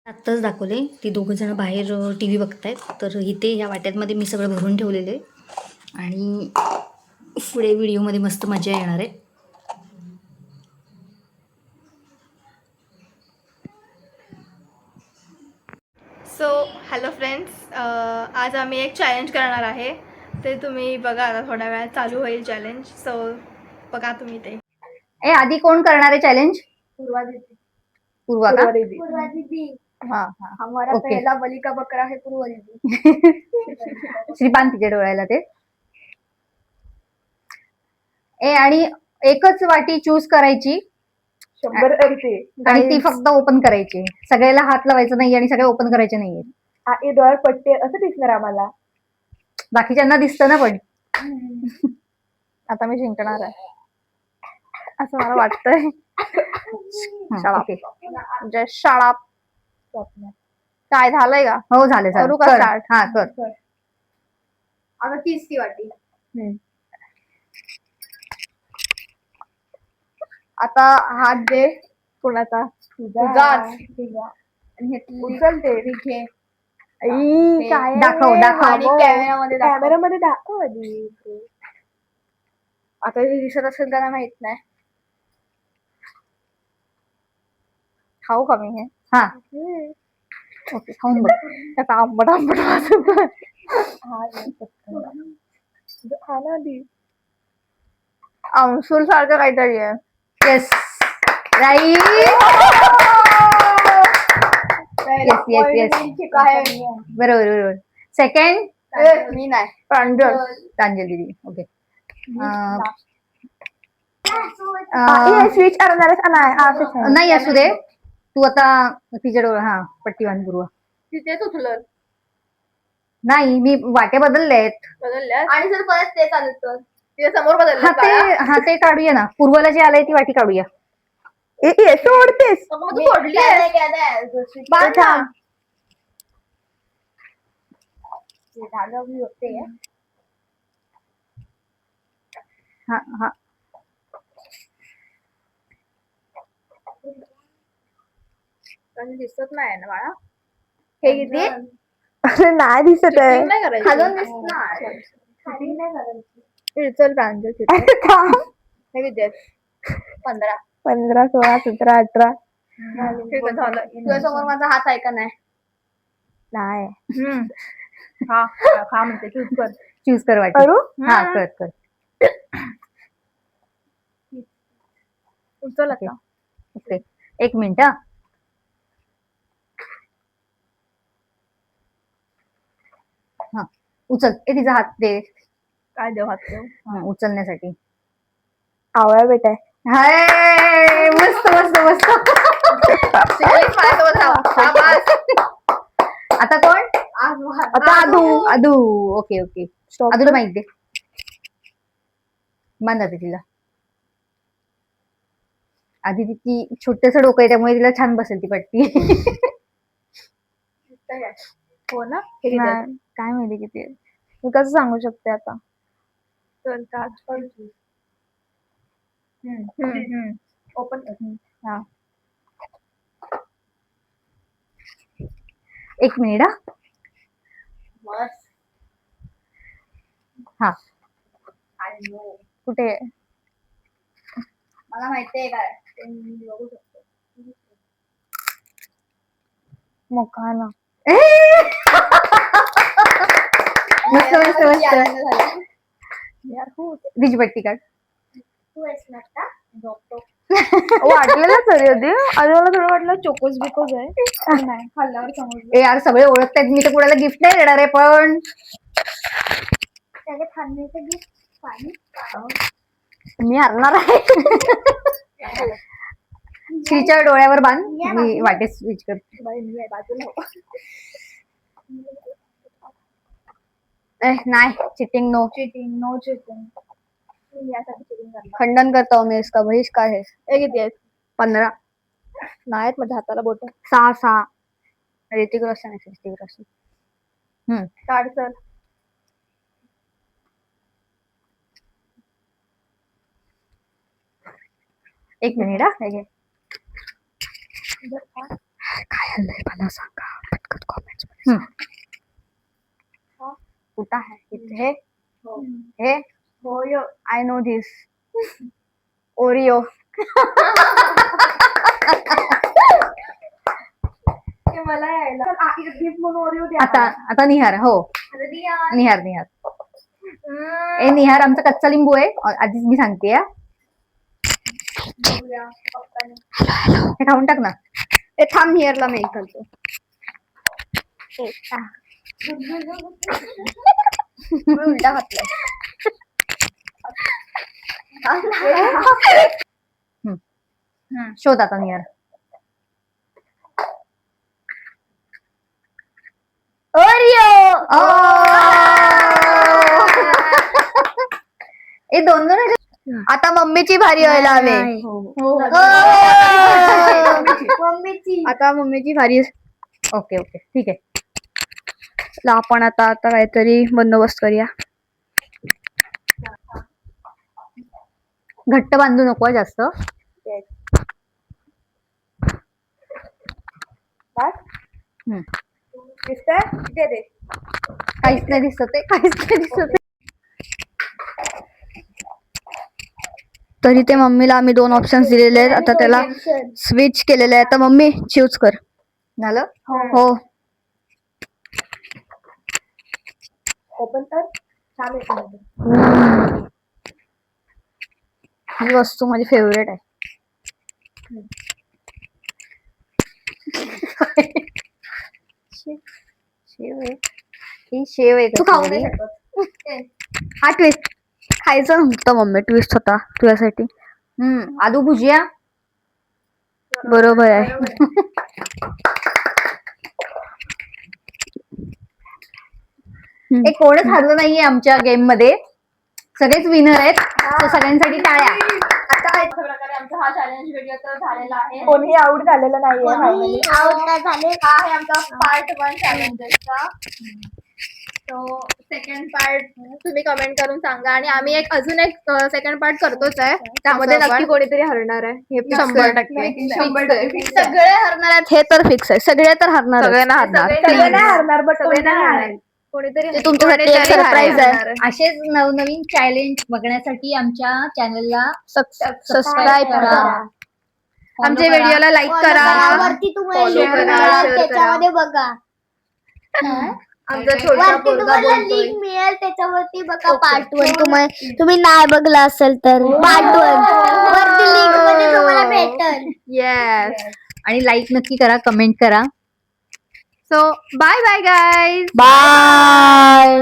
आत्ताच दाखवले ती दोघं जण बाहेर टी व्ही बघतायत. तर इथे ह्या वाट्यांमध्ये मी सगळं भरून ठेवलेलं आहे आणि पुढे व्हिडिओमध्ये मस्त मजा येणार आहे. सो हॅलो फ्रेंड्स, आज आम्ही एक चॅलेंज करणार आहे. ते तुम्ही बघा, आता थोड्या वेळात चालू होईल चॅलेंज. सो बघा तुम्ही ते. आधी कोण करणार आहे चॅलेंज? पूर्वा दीदी. पूर्वा का? पूर्वा दीदी. हा हमारा ओके. पहला बली का बकरा है पूर्वा दीदी. श्रीपान तिच्या डोळ्याला ते. आणि एकच वाटी चूज करायची 100 रुपये आणि ती फक्त ओपन करायची. सगळ्याला हात लावायचा नाही आणि सगळे ओपन करायचे नाहीये. हे डोळ्यात पट्टे असं दिसणार आम्हाला. बाकीच्यांना दिसतं ना. पण आता मी जिंकणार आहे असं मला वाटतंय. ओके. शाळा काय झालंय का? हो झालं झालं. करू का कर. start? हा कर. आता तीच ती वाटी. आता हात दे कोणाचा? तुझाच. उचलते तिथे. काय दाखव कॅमेरामध्ये दाखव आधी. आता हे दिसत असेल त्यांना माहित नाही. खाऊ का मी हे? हा ओके, खाऊन बघ. त्याचा आंबट आंबट वास येतोय. खाना आधी. आमसूल सारखं काहीतरी आहे. Yes right. बरोबर बरोबर. सेकंड मी नाही, प्रांजल. प्रांजल दीदी. ओके. स्विच नाही. नाही असू दे. तू आता तिच्या डोळा हा पट्टी बांध. पूर्व तिथेच उचलत नाही, मी वाटे बदललेत. बदलल्या आणि जर परत ते चालत तर तिथे समोर हा बदललं. ते काढूया ना. पूर्वाला जे आलंय ती वाटी काढूया. सोडतेस तू सोडली. हा हा दिसत नाही ना बाळा. हे किती? नाही दिसत आहे. खालून दिसणार. चल प्रांजल. हे किती आहेत? 15, 16, 17, 18. झालं. तुझ्यासमोर माझा हात आहे का नाही? नाही. हा खा म्हणते. चूज कर वाटी. हा कर कर. उचल आता. ओके. 1 मिनिट. हा उचल. तिचा हात दे. काय देऊ हात देऊ? उचलण्यासाठी. आवळा बेटा. हाय मस्त मस्त मस्त. आता कोण? आता अदू. Okay okay. अदूला माहित दे. मान जाते तिला. आधी तिची छोटस डोकं आहे त्यामुळे तिला छान बसेल ती पट्टी. हो ना. काय माहिती किती आहे. मी कसं सांगू शकते आता. चल ओपन. हा 1 मिनिट. हा कुठे? मला माहितीये काय बघू शकतो. मखाना. मस्त मस्त मस्त. तिची पट्टी काढ. वाटलेलं तरी आधी मला थोडं वाटलं चोकोस बिकोस आहे. नाही खाल्ल्यावर समजलं. यार सगळे ओळखतायत. मी तर कुणाला गिफ्ट नाही देणार आहे. पण त्याच्या खाण्याचं गिफ्ट पाणी. मी हरणार आहे. श्रीच्या डोळ्यावर बांध. मी वाटे स्विच करते. नाही चिटिंग नो. No cheating. खंडन करता हूं मैं इसका. बहिष्कार है. हे किती आहेत? 15. नाहीत माझ्या हाताला बोट. 6 ऋतिक रोशन आहे. ऋतिक रोशन. काढ चल. 1 मिनिट. काय हल्लंय मला सांगा पटकन कॉमेंट्स मध्ये. कुठं आहे इथे हे हो आय नो धिस ओरिओ. मला यायला गिफ्ट म्हणून ओरिओ द्या. आता निहार. हो निहार ए निहार आमचा कच्चा लिंबू आहे आधीच मी सांगते. हे खाऊन टाक ना. ए थांब नियरला मी घालतो. उलटा घातलाय. शोध आता निहार. ओरिओ. ए दोन आता मम्मीची भारी व्हायला हवी. आता मम्मीची भारी. ओके ठीक आहे. चला आपण आता काहीतरी बंदोबस्त करूया. घट्ट बांधू नको जास्त. काहीच नाही दिसत आहे. तरी ते मम्मीला आम्ही 2 ऑप्शन्स दिलेले आहेत. आता त्याला स्विच केलेले आहे. आता मम्मी चूज कर. झालं. हो ओपन तर ही वस्तू माझी फेवरेट आहे. शेव आहे. ही शेव आहे तू का खाऊ थोडी? नाही शकत. हा ट्विस्ट खायचं नव्हतं मम्मी. ट्विस्ट होता तुझ्यासाठी. आलू भुजिया. बरोबर आहे. एक कोणच हरलं नाहीये आमच्या गेम मध्ये. सगळेच विनर आहेत. तर सगळ्यांसाठी टाळ्या. आता अशा प्रकारे आमचा हा चॅलेंज व्हिडिओ तर झालेला आहे. कोणी आउट झालेलं नाहीये. हा आहे आमचा पार्ट 1 चॅलेंजेसचा. तो सेकंड पार्ट तुम्ही कमेंट करून सांगा. आणि आम्ही अजून एक सेकंड पार्ट करतोच आहे. त्यामध्ये त्यामध्ये नक्की कोणीतरी हरणार आहे हे fix 100% आहे. 100% सगळे हरणार आहेत हे तर फिक्स आहे. सगळे तर हरणार. सगळ्यांना हरणार. सगळे नाही हरणार बट सगळ्यांना हरणार. कोणीतरी ते तुमच्यासाठी एक सरप्राईज आहे. असेच नवनवीन चॅलेंज बघण्यासाठी आमच्या चॅनलला सबस्क्राईब करा. follow आमच्या करा. व्हिडिओला लाईक करा. वरती तुम्हाला Follow link करा, मिळेल, share त्याच्यामध्ये बघा. आमचा छोटा वरती पोरगा तुम्हाला बोलतोय. लिंक मिळेल, त्याच्यावरती बघा पार्ट 1. तुम्ही नाही बघला असेल तर पार्ट 1 वरती लिंक मध्ये तुम्हाला भेटेल. येस. आणि लाईक नक्की करा, कमेंट करा. So bye bye guys. Bye.